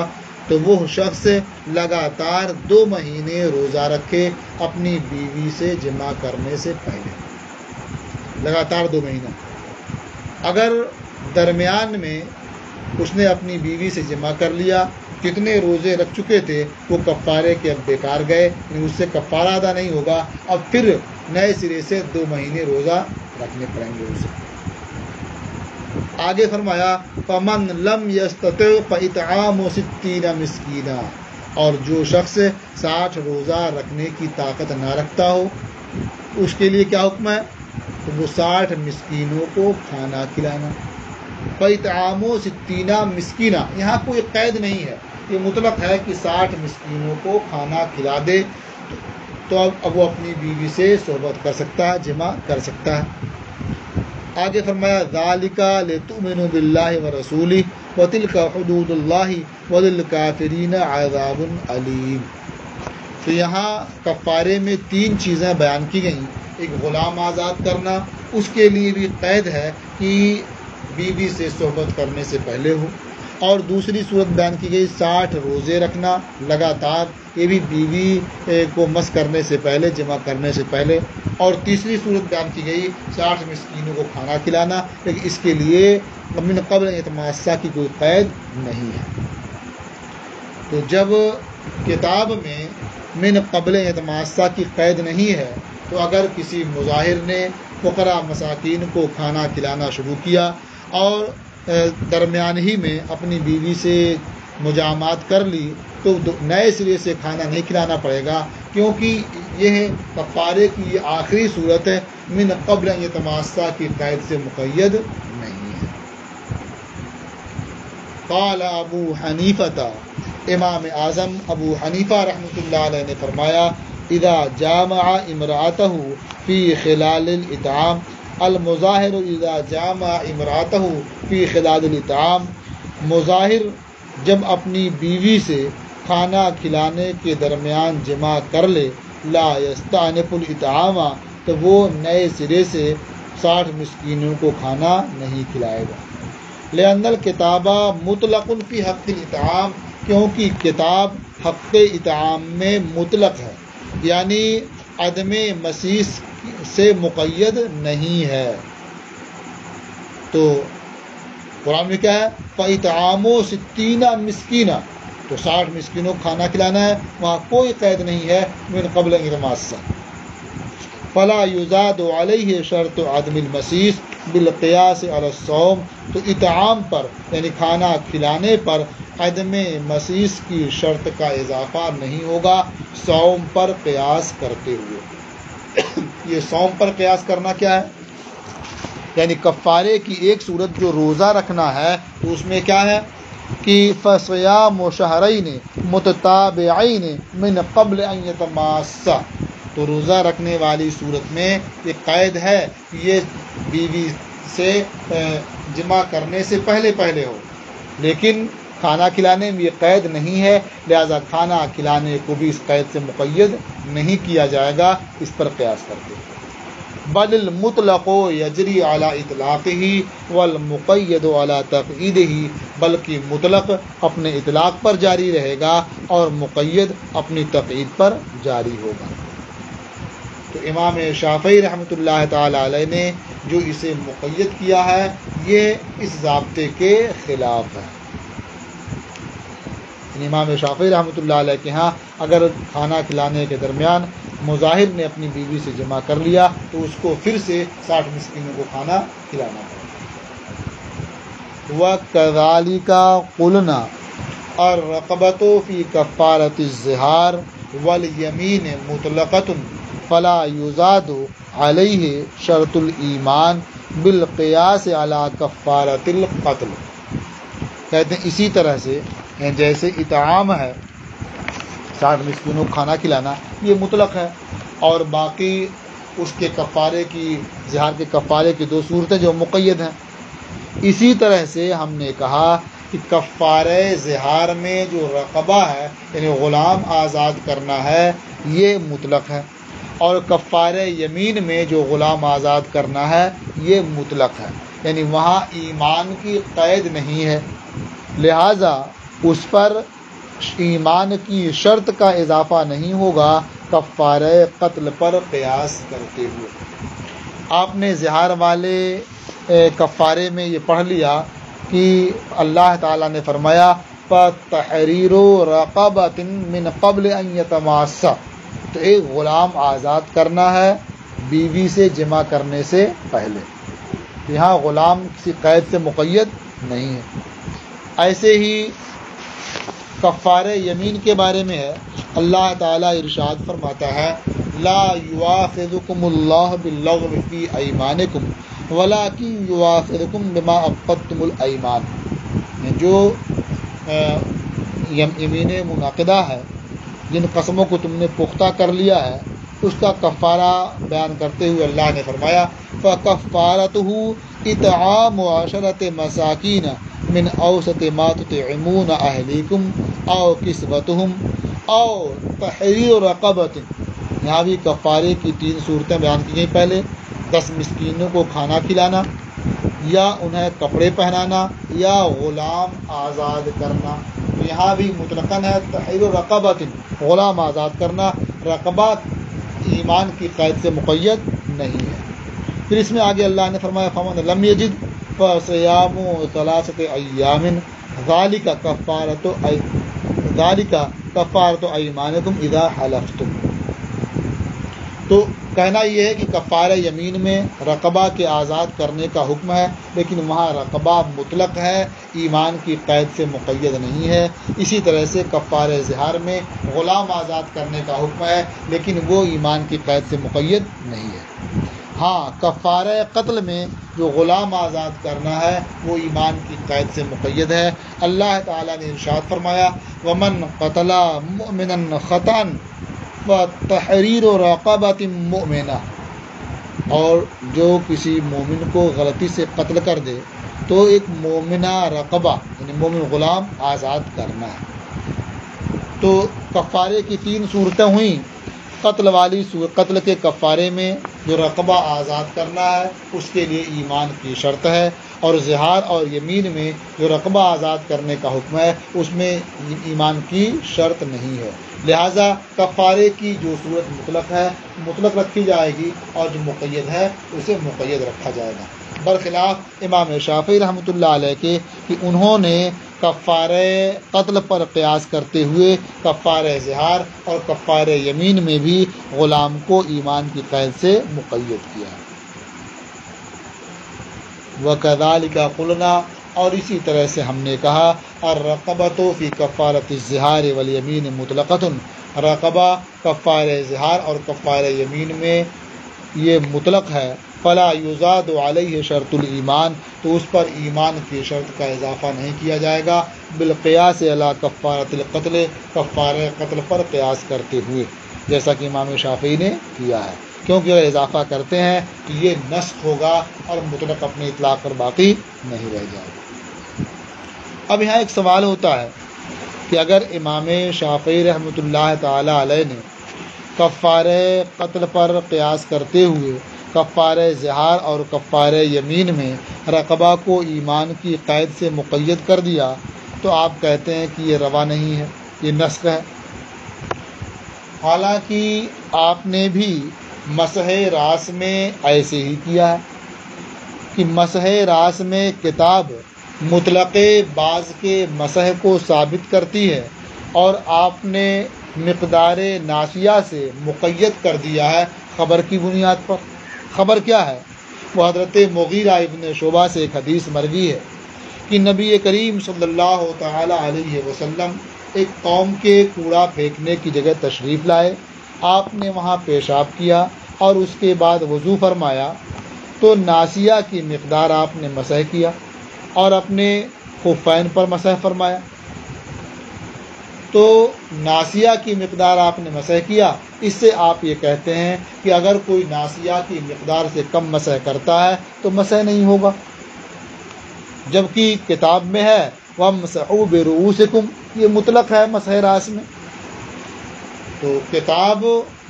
تو وہ شخص لگاتار 2 مہینے روزہ رکھے اپنی بیوی سے جمع کرنے سے پہلے، لگاتار 2 مہینہ۔ اگر درمیان میں اس نے اپنی بیوی سے جمع کر لیا، کتنے روزے رکھ چکے تھے وہ کفارے کے اب بیکار گئے، یعنی اس سے کفارہ ادا نہیں ہوگا، اب پھر نئے سرے سے 2 مہینے روزہ رکھنے پڑیں گے اسے۔ آگے فرمایا فمن لم یستطع فاطعام 60 مسکینا، اور جو شخص 60 روزہ رکھنے کی طاقت نہ رکھتا ہو اس کے لیے کیا حکم ہے؟ تو وہ 60 مسکینوں کو کھانا کھلانا۔ فاطعام 60 مسکینا، یہاں کوئی قید نہیں ہے، یہ مطلق ہے کہ 60 مسکینوں کو کھانا کھلا دے تو اب وہ اپنی بیوی سے صحبت کر سکتا ہے، جمع کر سکتا ہے۔ آگے فرمایا ذالک لتؤمنوا باللہ ورسولہ وتلک حدود اللہ وللکافرین عذاب علیم۔ تو یہاں کفارے میں 3 چیزیں بیان کی گئیں، ایک غلام آزاد کرنا، اس کے لیے بھی قید ہے کہ بیوی سے صحبت کرنے سے پہلے ہو، اور دوسری صورت بیان کی گئی 60 روزے رکھنا لگاتار، یہ بھی بیوی کو مس کرنے سے پہلے، جمع کرنے سے پہلے، اور تیسری صورت بیان کی گئی 60 مسکینوں کو کھانا کھلانا، لیکن اس کے لیے من قبل یتماسا کی کوئی قید نہیں ہے۔ تو جب کتاب میں من قبل یتماسا کی قید نہیں ہے تو اگر کسی مظاہر نے فقراء مساکین کو کھانا کھلانا شروع کیا اور درمیان ہی میں اپنی بیوی سے مجامعات کر لی تو نئے سرے سے کھانا نہیں کھلانا پڑے گا، کیونکہ یہ کفارے کی یہ آخری صورت ہے، من قبل یتماسا کی قید سے مقید نہیں ہے۔ قال ابو حنیفہ، امام اعظم ابو حنیفہ رحمۃ اللہ علیہ نے فرمایا اذا جامع امرأته فی خلال الاطعام، المظاہر اذا جامع امرأته فی خلال الاطعام، مظاہر جب اپنی بیوی سے کھانا کھلانے کے درمیان جمع کر لے، لا یستأنف الاطعام، تو وہ نئے سرے سے 60 مسکینوں کو کھانا نہیں کھلائے گا۔ لأن الکتاب مطلق فی حق الاطعام، کیونکہ کتاب حق اطعام میں مطلق ہے، یعنی عدم مسیس سے مقید نہیں ہے۔ تو قرآن میں کیا ہے؟ فاطعام 60 مسکینہ، تو 60 مسکینوں کو کھانا کھلانا ہے، وہاں کوئی قید نہیں ہے من قبل یتماسا۔ فلا یزاد علیہ شرط عدم المسیس بالقیاس علی الصوم، تو اطعام پر یعنی کھانا کھلانے پر عدم مسیس کی شرط کا اضافہ نہیں ہوگا صوم پر قیاس کرتے ہوئے۔ یہ صوم پر قیاس کرنا کیا ہے؟ یعنی کفارے کی ایک صورت جو روزہ رکھنا ہے تو اس میں کیا ہے کہ فصیام شہرین متتابعین من قبل ان یتماسا، تو روزہ رکھنے والی صورت میں یہ قید ہے کہ یہ بیوی سے جمع کرنے سے پہلے پہلے ہو، لیکن کھانا کھلانے میں یہ قید نہیں ہے، لہذا کھانا کھلانے کو بھی اس قید سے مقید نہیں کیا جائے گا اس پر قیاس کرتے۔ بل المطلق یجری علی اطلاقہ والمقید علی تقییدہ، بلکہ مطلق اپنے اطلاق پر جاری رہے گا اور مقید اپنی تقیید پر جاری ہوگا۔ تو امام شافعی رحمۃ اللہ تعالی علیہ نے جو اسے مقید کیا ہے یہ اس ضابطے کے خلاف ہے۔ امام شافعی رحمۃ اللہ علیہ کے ہاں اگر کھانا کھلانے کے درمیان مظاہر نے اپنی بیوی سے جمع کر لیا تو اس کو پھر سے 60 مسکینوں کو کھانا کھلانا پڑے۔ وَكَذَلِكَ قُلْنَا الرَّقَبَةُ فِي كَفَّارَةِ الظِّهَارِ وَالْيَمِينِ مُطْلَقَةٌ فَلَا يُزَادُ عَلَيْهِ شَرْطُ الْإِيمَانِ بِالْقِيَاسِ عَلَى كَفَّارَةِ الْقَتْلِ۔ کہتے ہیں اسی طرح سے جیسے اطعام ہے 60 مسکینوں کو کھانا کھلانا، یہ مطلق ہے، اور باقی اس کے کفارے کی زہار کے کفارے کی 2 صورتیں جو مقید ہیں۔ اسی طرح سے ہم نے کہا کہ کفارہ زہار میں جو رقبہ ہے یعنی غلام آزاد کرنا ہے یہ مطلق ہے، اور کفارہ یمین میں جو غلام آزاد کرنا ہے یہ مطلق ہے، یعنی وہاں ایمان کی قید نہیں ہے، لہذا اس پر ایمان کی شرط کا اضافہ نہیں ہوگا کفارہ قتل پر قیاس کرتے ہوئے۔ آپ نے زہار والے کفارے میں یہ پڑھ لیا کہ اللہ تعالیٰ نے فرمایا فَتَحْرِيرُ رَقَبَةٍ مِّن قَبْلِ أَن يَتَمَاسَّا، تو ایک غلام آزاد کرنا ہے بیوی سے جمع کرنے سے پہلے، یہاں غلام کسی قید سے مقید نہیں ہے۔ ایسے ہی کفارہ یمین کے بارے میں ہے، اللہ تعالیٰ ارشاد فرماتا ہے لا یؤاخذکم اللہ باللغو فی ایمانکم ولکن یؤاخذکم بما عقدتم الایمان، جو یمین منعقدہ ہے، جن قسموں کو تم نے پختہ کر لیا ہے، اس کا کفارہ بیان کرتے ہوئے اللہ نے فرمایا فَكَفَّارَتُهُ إِطْعَامُ 10 مَسَاكِينَ من اوسط ما تطعمون اہلیکم او کسوتہم او تحریر رقبۃ، یہاں بھی کفارے کی 3 صورتیں بیان کی گئیں۔ پہلے 10 مسکینوں کو کھانا کھلانا، یا انہیں کپڑے پہنانا، یا غلام آزاد کرنا۔ یہاں بھی مطلقاً ہے تحریر رقبۃ، غلام آزاد کرنا، رقبہ ایمان کی قید سے مقید نہیں ہے۔ پھر اس میں آگے اللہ نے فرمایا فمن لم یجد فصیام 3 ایام ذالک کفارۃ ایمانکم اذا حلفتم۔ تو کہنا یہ ہے کہ کفارہ یمین میں رقبہ کے آزاد کرنے کا حکم ہے، لیکن وہاں رقبہ مطلق ہے، ایمان کی قید سے مقید نہیں ہے۔ اسی طرح سے کفارہ زہار میں غلام آزاد کرنے کا حکم ہے، لیکن وہ ایمان کی قید سے مقید نہیں ہے۔ ہاں کفارہ قتل میں جو غلام آزاد کرنا ہے وہ ایمان کی قید سے مقید ہے۔ اللہ تعالیٰ نے ارشاد فرمایا وَمَنْ قَتَلَ مُؤْمِنًا خَطًأً فَتَحْرِيرُ رَقَبَةٍ مُؤْمِنَةٍ، اور جو کسی مومن کو غلطی سے قتل کر دے تو ایک مومنہ رقبہ یعنی مومن غلام آزاد کرنا ہے۔ تو کفارے کی 3 صورتیں ہوئیں۔ قتل کے کفارے میں جو رقبہ آزاد کرنا ہے اس کے لیے ایمان کی شرط ہے، اور زہار اور یمین میں جو رقبہ آزاد کرنے کا حکم ہے اس میں ایمان کی شرط نہیں ہے، لہٰذا کفارے کی جو صورت مطلق ہے مطلق رکھی جائے گی، اور جو مقید ہے اسے مقید رکھا جائے گا، برخلاف امام شافعی رحمۃ اللہ علیہ کے کہ انہوں نے کفارہ قتل پر قیاس کرتے ہوئے کفارہ زہار اور کفارہ یمین میں بھی غلام کو ایمان کی قید سے مقید کیا۔ وَكَذَلِكَ قُلْنَا، اور اسی طرح سے ہم نے کہا الرقبۃ فی کفارۃ الزہار والیمین مطلقۃ، رقبہ کفارہ زہار اور کفارہ یمین میں یہ مطلق ہے، فلا یزاد علیہ شرط الایمان، تو اس پر ایمان کی شرط کا اضافہ نہیں کیا جائے گا، بالقیاس علی کفارۃ القتل، کفارہ قتل پر قیاس کرتے ہوئے، جیسا کہ امام شافعی نے کیا ہے، کیونکہ اگر اضافہ کرتے ہیں تو یہ نسخ ہوگا اور مطلق اپنے اطلاق پر باقی نہیں رہ جائے گا۔ اب یہاں ایک سوال ہوتا ہے کہ اگر امام شافعی رحمۃ اللہ تعالی علیہ نے کفارہ قتل پر قیاس کرتے ہوئے کفارہ زہار اور کفارہ یمین میں رقبہ کو ایمان کی قید سے مقید کر دیا، تو آپ کہتے ہیں کہ یہ روا نہیں ہے، یہ نسخ ہے۔ حالانکہ آپ نے بھی مسح راس میں ایسے ہی کیا ہے کہ مسح راس میں کتاب مطلق بعض کے مسح کو ثابت کرتی ہے، اور آپ نے مقدار ناسیہ سے مقید کر دیا ہے خبر کی بنیاد پر۔ خبر کیا ہے؟ وہ حضرت مغیرہ ابن شعبہ سے ایک حدیث مروی ہے کہ نبی کریم صلی اللہ تعالی علیہ وسلم ایک قوم کے کوڑا پھینکنے کی جگہ تشریف لائے، آپ نے وہاں پیشاب کیا اور اس کے بعد وضو فرمایا، تو ناسیہ کی مقدار آپ نے مسح کیا اور اپنے خفین پر مسح فرمایا، تو ناسیہ کی مقدار آپ نے مسح کیا، اس سے آپ یہ کہتے ہیں کہ اگر کوئی ناسیہ کی مقدار سے کم مسح کرتا ہے تو مسح نہیں ہوگا، جبکہ کتاب میں ہے وَامْسَحُوا بِرُؤُوسِكُمْ، یہ مطلق ہے مسح راس میں، تو کتاب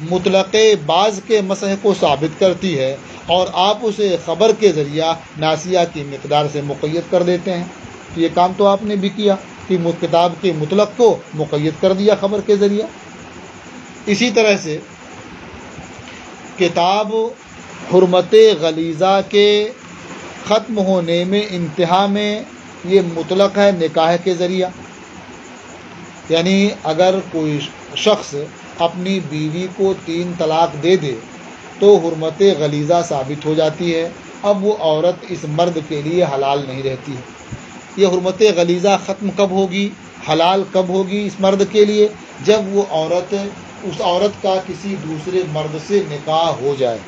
مطلق بعض کے مسح کو ثابت کرتی ہے اور آپ اسے خبر کے ذریعہ ناسیہ کی مقدار سے مقید کر دیتے ہیں، تو یہ کام تو آپ نے بھی کیا کہ کتاب کے مطلق کو مقید کر دیا خبر کے ذریعہ۔ اسی طرح سے کتاب حرمت غلیظہ کے ختم ہونے میں انتہا میں یہ مطلق ہے نکاح کے ذریعہ، یعنی اگر کوئی شخص اپنی بیوی کو 3 طلاق دے دے تو حرمت غلیظہ ثابت ہو جاتی ہے، اب وہ عورت اس مرد کے لیے حلال نہیں رہتی ہے۔ یہ حرمت غلیظہ ختم کب ہوگی، حلال کب ہوگی اس مرد کے لیے، جب وہ اس عورت کا کسی دوسرے مرد سے نکاح ہو جائے۔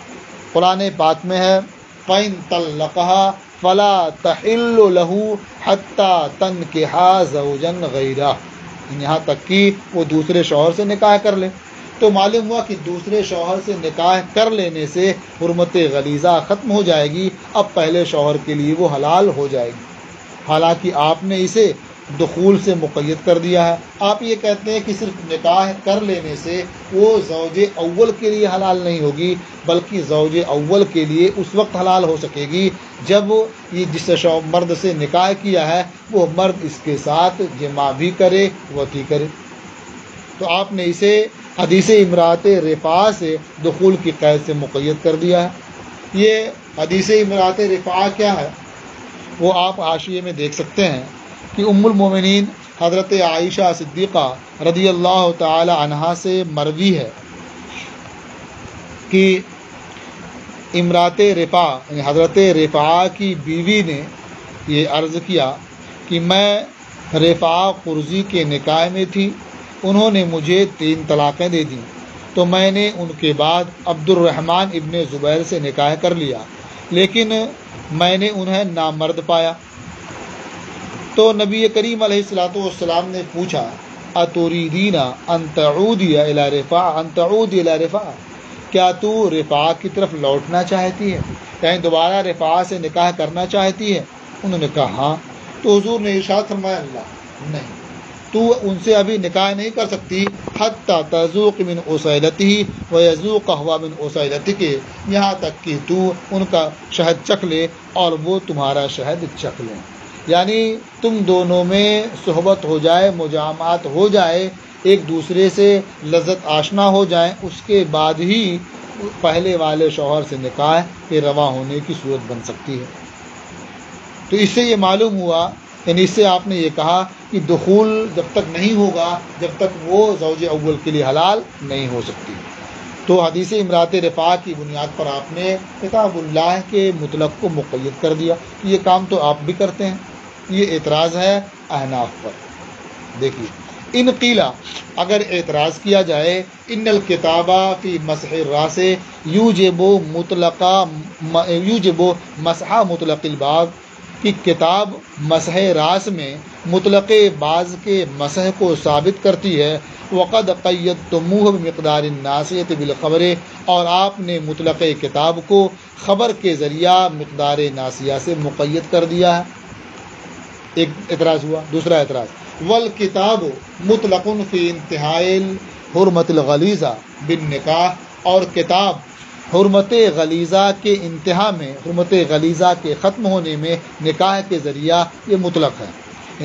قرآن پاک میں ہے فَإِن طَلَّقَهَا فَلَا تَحِلُّ لَهُ حَتَّى تَنكِحَ زَوْجًا غَيْرَهُ، یہاں تک کہ وہ دوسرے شوہر سے نکاح کر لے۔ تو معلوم ہوا کہ دوسرے شوہر سے نکاح کر لینے سے حرمت غلیظہ ختم ہو جائے گی، اب پہلے شوہر کے لیے وہ حلال ہو جائے گی، حالانکہ آپ نے اسے دخول سے مقید کر دیا ہے۔ آپ یہ کہتے ہیں کہ صرف نکاح کر لینے سے وہ زوج اول کے لیے حلال نہیں ہوگی، بلکہ زوج اول کے لیے اس وقت حلال ہو سکے گی جب یہ جس مرد سے نکاح کیا ہے وہ مرد اس کے ساتھ جماع بھی کرے، وطی کرے۔ تو آپ نے اسے حدیث امرأۃ رفاعہ سے دخول کی قید سے مقید کر دیا ہے۔ یہ حدیث امرأۃ رفاعہ کیا ہے وہ آپ حاشیے میں دیکھ سکتے ہیں کہ ام المومنین حضرت عائشہ صدیقہ رضی اللہ تعالی عنہا سے مروی ہے کہ امرأۃ رفاعہ یعنی حضرت رفاعہ کی بیوی نے یہ عرض کیا کہ میں رفاعہ قرظی کے نکاح میں تھی، انہوں نے مجھے 3 طلاقیں دے دیں، تو میں نے ان کے بعد عبد الرحمن ابن زبیر سے نکاح کر لیا، لیکن میں نے انہیں نامرد پایا۔ تو نبی کریم علیہ الصلوۃ والسلام نے پوچھا اتریدین ان تعودی الی رفاعہ، کیا تو رفاعہ کی طرف لوٹنا چاہتی ہے، یعنی دوبارہ رفاعہ سے نکاح کرنا چاہتی ہے؟ انہوں نے کہا ہاں۔ تو حضور نے ارشاد فرمایا اللہ نہیں، تو ان سے ابھی نکاح نہیں کر سکتی حتی تذوق من عسیلتہ ویذوق ہوا من عسیلتک، یہاں تک کہ تو ان کا شہد چکھ لے اور وہ تمہارا شہد چکھ لیں، یعنی تم دونوں میں صحبت ہو جائے، مجامعات ہو جائے، ایک دوسرے سے لذت آشنا ہو جائیں، اس کے بعد ہی پہلے والے شوہر سے نکاح کے رواں ہونے کی صورت بن سکتی ہے۔ تو اس سے یہ معلوم ہوا، یعنی اس سے آپ نے یہ کہا کہ دخول جب تک نہیں ہوگا جب تک وہ زوج اول کے لیے حلال نہیں ہو سکتی۔ تو حدیث امرأۃ رفاعہ کی بنیاد پر آپ نے کتاب اللہ کے مطلق کو مقید کر دیا، یہ کام تو آپ بھی کرتے ہیں۔ یہ اعتراض ہے احناف پر۔ دیکھیے ان قیلہ، اگر اعتراض کیا جائے ان الکتابہ فی مسح الراس یوجب مسح مطلق البعض، کہ کتاب مسح راس میں مطلق بعض کے مسح کو ثابت کرتی ہے، وقد قیدتموہ بمقدار الناسیۃ بالخبر، اور آپ نے مطلق کتاب کو خبر کے ذریعہ مقدار ناسیہ سے مقید کر دیا ہے۔ ایک اعتراض ہوا۔ دوسرا اعتراض والکتاب مطلق فی انتہاء حرمت الغلیظہ بالنکاح، اور کتاب حرمت غلیظہ کے انتہا میں، حرمت غلیظہ کے ختم ہونے میں نکاح کے ذریعہ یہ مطلق ہے،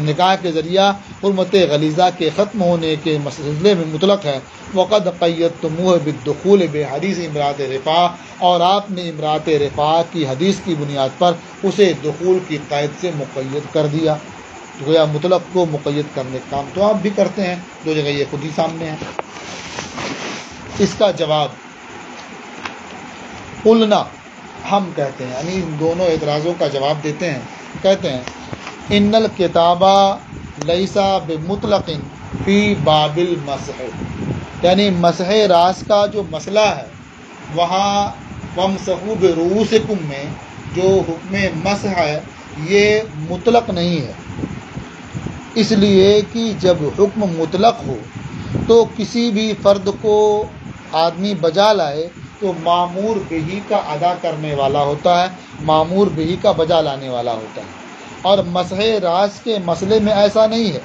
نکاح کے ذریعہ حرمت غلیظہ کے ختم ہونے کے مسئلے میں مطلق ہے۔ وقد قیدتموہ بالدخول بحدیث امرأۃ رفاعہ، اور آپ نے امرأۃ رفاعہ کی حدیث کی بنیاد پر اسے دخول کی قید سے مقید کر دیا۔ گویا مطلق کو مقید کرنے کا کام تو آپ بھی کرتے ہیں، 2 جگہ یہ خود ہی سامنے ہے۔ اس کا جواب قلنا، ہم کہتے ہیں، یعنی ان دونوں اعتراضوں کا جواب دیتے ہیں، کہتے ہیں ان الکتابہ لیسا بمطلق فی باب المسح، یعنی مسح راس کا جو مسئلہ ہے وہاں وامسحوا برؤوسکم میں جو حکم مسح ہے یہ مطلق نہیں ہے، اس لیے کہ جب حکم مطلق ہو تو کسی بھی فرد کو آدمی بجا لائے تو مامور بہی کا ادا کرنے والا ہوتا ہے، مامور بہی کا بجا لانے والا ہوتا ہے۔ اور مسح راس کے مسئلے میں ایسا نہیں ہے،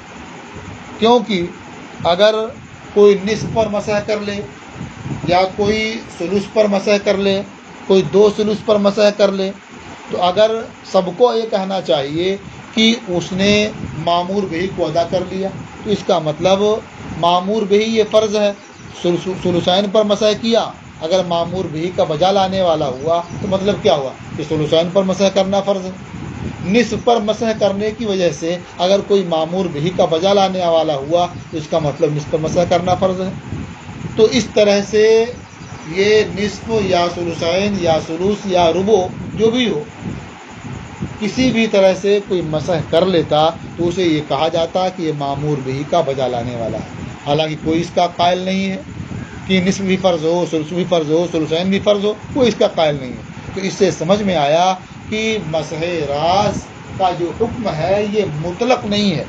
کیونکہ اگر کوئی نصف پر مسح کر لے یا کوئی ثلث پر مسح کر لے، کوئی 2 ثلث پر مسح کر لے، تو اگر سب کو یہ کہنا چاہیے کہ اس نے مامور بہی کو ادا کر لیا، تو اس کا مطلب مامور بہی یہ فرض ہے، ثلثین پر مسح کیا، اگر مامور بہی کا بجا لانے والا ہوا تو مطلب کیا ہوا کہ ثلثین پر مسح کرنا فرض ہے۔ نصف پر مسح کرنے کی وجہ سے اگر کوئی مامور بہی کا بجا لانے والا ہوا تو اس کا مطلب نصف پر مسح کرنا فرض ہے۔ تو اس طرح سے یہ نصف یا ثلثین یا ثلث یا ربع جو بھی ہو، کسی بھی طرح سے کوئی مسح کر لیتا تو اسے یہ کہا جاتا کہ یہ مامور بہی کا بجا لانے والا ہے، حالانکہ کوئی اس کا قائل نہیں ہے کہ نصف بھی فرض ہو، ثلث بھی فرض ہو، ثلثین بھی فرض ہو، کوئی اس کا قائل نہیں ہے۔ تو اس سے سمجھ میں آیا کہ مسح راس کا جو حکم ہے یہ مطلق نہیں ہے،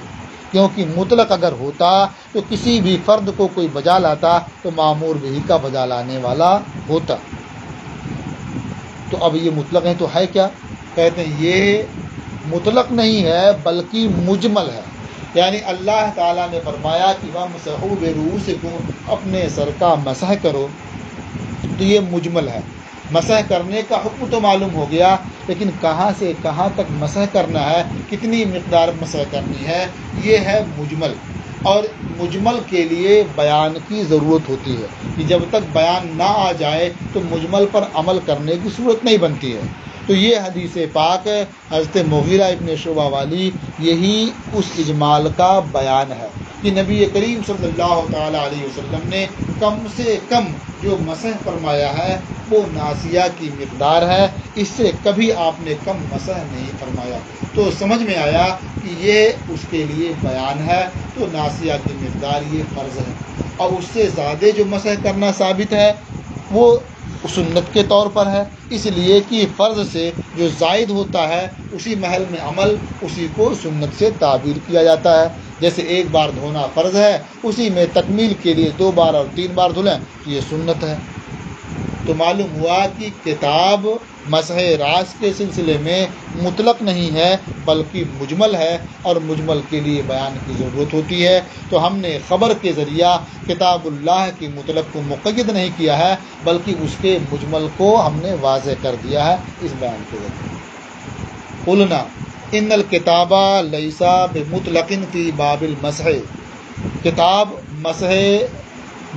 کیونکہ مطلق اگر ہوتا تو کسی بھی فرد کو کوئی بجا لاتا تو مامور بہی کا بجا لانے والا ہوتا۔ تو اب یہ مطلق ہے تو ہے کیا؟ کہتے ہیں یہ مطلق نہیں ہے بلکہ مجمل ہے، یعنی اللہ تعالیٰ نے فرمایا کہ وَامْسَحُوا بِرُؤُوسِكُمْ، اپنے سر کا مسح کرو، تو یہ مجمل ہے۔ مسح کرنے کا حکم تو معلوم ہو گیا، لیکن کہاں سے کہاں تک مسح کرنا ہے، کتنی مقدار مسح کرنی ہے، یہ ہے مجمل۔ اور مجمل کے لیے بیان کی ضرورت ہوتی ہے کہ جب تک بیان نہ آ جائے تو مجمل پر عمل کرنے کی صورت نہیں بنتی ہے۔ تو یہ حدیث پاک حضرت مغیرہ ابن شعبہ والی یہی اس اجمال کا بیان ہے کہ نبی کریم صلی اللہ تعالیٰ علیہ وسلم نے کم سے کم جو مسح فرمایا ہے وہ ناسیہ کی مقدار ہے، اس سے کبھی آپ نے کم مسح نہیں فرمایا۔ تو سمجھ میں آیا کہ یہ اس کے لیے بیان ہے، تو ناسیہ کی مقدار یہ فرض ہے، اور اس سے زیادہ جو مسح کرنا ثابت ہے وہ سنت کے طور پر ہے، اس لیے کہ فرض سے جو زائد ہوتا ہے اسی محل میں عمل، اسی کو سنت سے تعبیر کیا جاتا ہے۔ جیسے ایک بار دھونا فرض ہے، اسی میں تکمیل کے لیے 2 بار اور 3 بار دھلیں تو یہ سنت ہے۔ تو معلوم ہوا کہ کتاب مسح راس کے سلسلے میں مطلق نہیں ہے بلکہ مجمل ہے، اور مجمل کے لیے بیان کی ضرورت ہوتی ہے۔ تو ہم نے خبر کے ذریعہ کتاب اللہ کی مطلق کو مقید نہیں کیا ہے بلکہ اس کے مجمل کو ہم نے واضح کر دیا ہے اس بیان کے ذریعے۔ قلنا ان الکتاب لیس بمطلق فی باب المسح، کتاب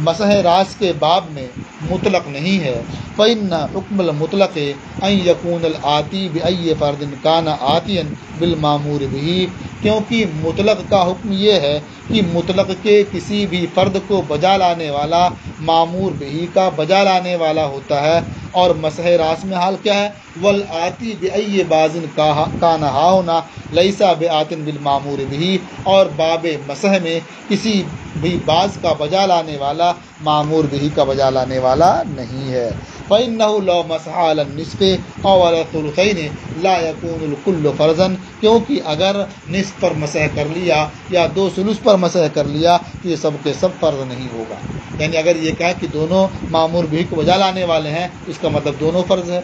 مسح راس کے باب میں مطلق نہیں ہے۔ فإن حکم المطلق ان یکون الآتی بأی فرد کان آتیا بالمامور به، کیونکہ مطلق کا حکم یہ ہے کہ مطلق کے کسی بھی فرد کو بجا لانے والا مامور بہی کا بجا لانے والا ہوتا ہے۔ اور مسح راس میں حال کیا ہے؟ والآتی بأی باز کان ہاہنا لیس بآت بالمامور به، اور باب مسح میں کسی بھی باز کا بجا لانے والا مامور بہی کا بجا لانے والا نہیں ہے۔ فإنه لو مسح على النصف أو على الثلثين لا يكون الكل فرضا، کیونکہ اگر نصف پر مسح کر لیا یا 2 ثلث پر مسح کر لیا تو یہ سب کے سب فرض نہیں ہوگا۔ یعنی اگر یہ کہا کہ دونوں مامور بہی کو بجا لانے والے ہیں اس کا مطلب دونوں فرض ہے۔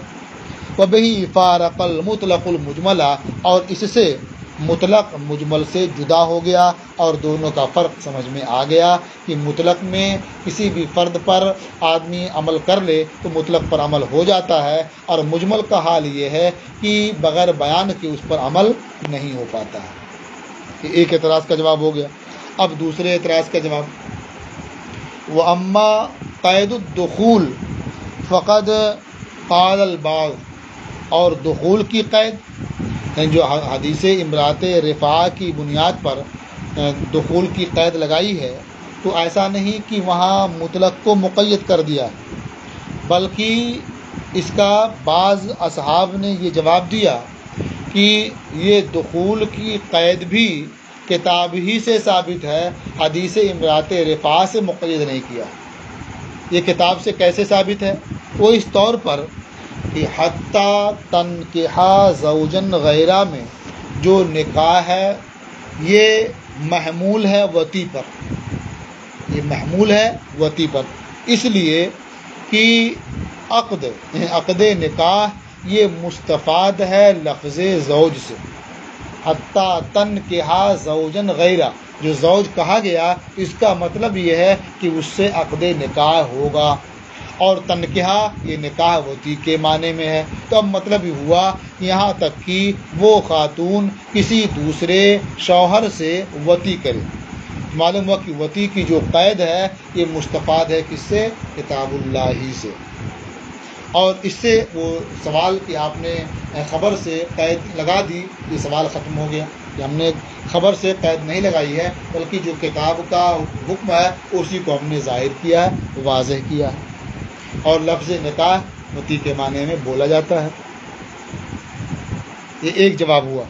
وبه فارق المطلق المجمل، اور اس سے مطلق مجمل سے جدا ہو گیا اور دونوں کا فرق سمجھ میں آ گیا کہ مطلق میں کسی بھی فرد پر آدمی عمل کر لے تو مطلق پر عمل ہو جاتا ہے، اور مجمل کا حال یہ ہے کہ بغیر بیان کے اس پر عمل نہیں ہو پاتا ہے۔ کہ ایک اعتراض کا جواب ہو گیا۔ اب دوسرے اعتراض کا جواب، وَأَمَّا قید الدخول فقد قال البعض، اور دخول کی قید جو حدیث امرات رفاعہ کی بنیاد پر دخول کی قید لگائی ہے، تو ایسا نہیں کہ وہاں مطلق کو مقید کر دیا، بلکہ اس کا بعض اصحاب نے یہ جواب دیا کہ یہ دخول کی قید بھی کتاب ہی سے ثابت ہے، حدیث امرات رفاعہ سے مقید نہیں کیا۔ یہ کتاب سے کیسے ثابت ہے؟ وہ اس طور پر کہ حتیٰ تنکحا زوجن غیرہ میں جو نکاح ہے یہ محمول ہے وطی پر، یہ محمول ہے وطی پر، اس لیے کہ عقد نکاح یہ مستفاد ہے لفظ زوج سے، حتیٰ تنکحا زوجن غیرہ، جو زوج کہا گیا اس کا مطلب یہ ہے کہ اس سے عقد نکاح ہوگا، اور تنکحہ یہ نکاح وطی کے معنی میں ہے۔ تو اب مطلب یہ ہوا یہاں تک کہ وہ خاتون کسی دوسرے شوہر سے وطی کرے، معلوم ہوا کہ وطی کی جو قید ہے یہ مستفاد ہے کس سے؟ کتاب اللہ ہی سے۔ اور اس سے وہ سوال کہ آپ نے خبر سے قید لگا دی، یہ سوال ختم ہو گیا کہ ہم نے خبر سے قید نہیں لگائی ہے، بلکہ جو کتاب کا حکم ہے اسی کو ہم نے ظاہر کیا ہے، واضح کیا ہے۔ اور لفظ نکاح وطی کے معنی میں بولا جاتا ہے۔ یہ ایک جواب ہوا۔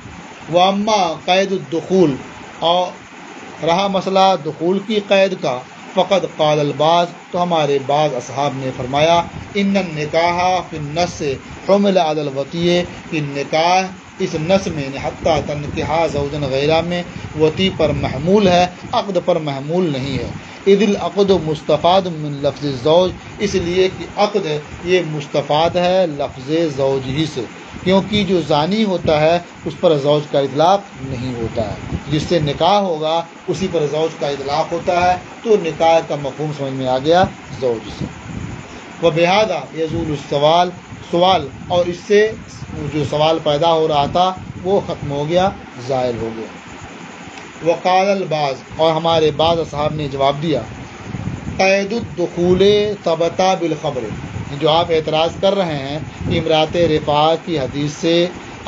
واما قید الدخول، اور رہا مسئلہ دخول کی قید کا، فقد قال البعض، تو ہمارے بعض اصحاب نے فرمایا ان النکاح فی النص حمل علی الوطی، کہ نکاح اس نص میں حتیٰ تنکحا زوجن غیرہ میں وطی پر محمول ہے، عقد پر محمول نہیں ہے۔ اذ العقد مستفاد من لفظ الزوج، اس لیے کہ عقد یہ مستفاد ہے لفظ زوج ہی سے، کیونکہ جو زانی ہوتا ہے اس پر زوج کا اطلاق نہیں ہوتا ہے، جس سے نکاح ہوگا اسی پر زوج کا اطلاق ہوتا ہے، تو نکاح کا مفہوم سمجھ میں آ گیا زوج سے۔ وبہذا یزول السوال، سوال اور اس سے جو سوال پیدا ہو رہا تھا وہ ختم ہو گیا، زائل ہو گیا۔ وقال البعض، اور ہمارے بعض اصحاب نے جواب دیا قید الدخول ثبت بالخبر، جو آپ اعتراض کر رہے ہیں کہ امرات رفاعہ کی حدیث سے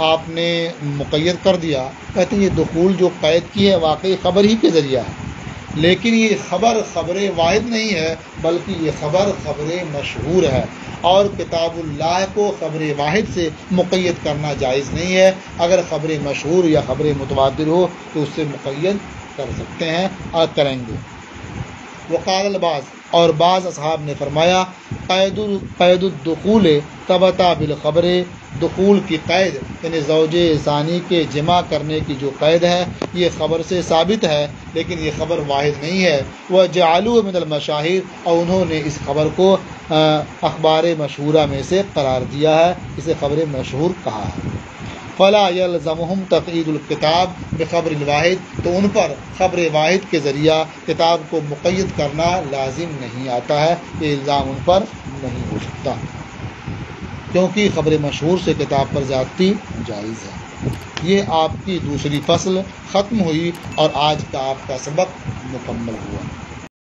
آپ نے مقید کر دیا، کہتے ہیں یہ دخول جو قید کی ہے واقعی خبر ہی کے ذریعہ ہے، لیکن یہ خبر واحد نہیں ہے، بلکہ یہ خبر مشہور ہے، اور کتاب اللہ کو خبر واحد سے مقید کرنا جائز نہیں ہے۔ اگر خبر مشہور یا خبر متواتر ہو تو اس سے مقید کر سکتے ہیں اور کریں گے۔ وقال البعض، اور بعض اصحاب نے فرمایا قید الدخول ثبت بالخبر، دخول کی قید یعنی زوج ثانی کے جمع کرنے کی جو قید ہے یہ خبر سے ثابت ہے، لیکن یہ خبر واحد نہیں ہے۔ وجعلوا من المشاہیر، اور انہوں نے اس خبر کو اخبار مشہورہ میں سے قرار دیا ہے، اسے خبر مشہور کہا ہے۔ فلا یلزمہم تقیید الکتاب بخبر الواحد، تو ان پر خبر واحد کے ذریعہ کتاب کو مقید کرنا لازم نہیں آتا ہے، یہ الزام ان پر نہیں ہو سکتا، کیونکہ خبر مشہور سے کتاب پر زیادتی جائز ہے۔ یہ آپ کی دوسری فصل ختم ہوئی اور آج کا آپ کا سبق مکمل ہوا۔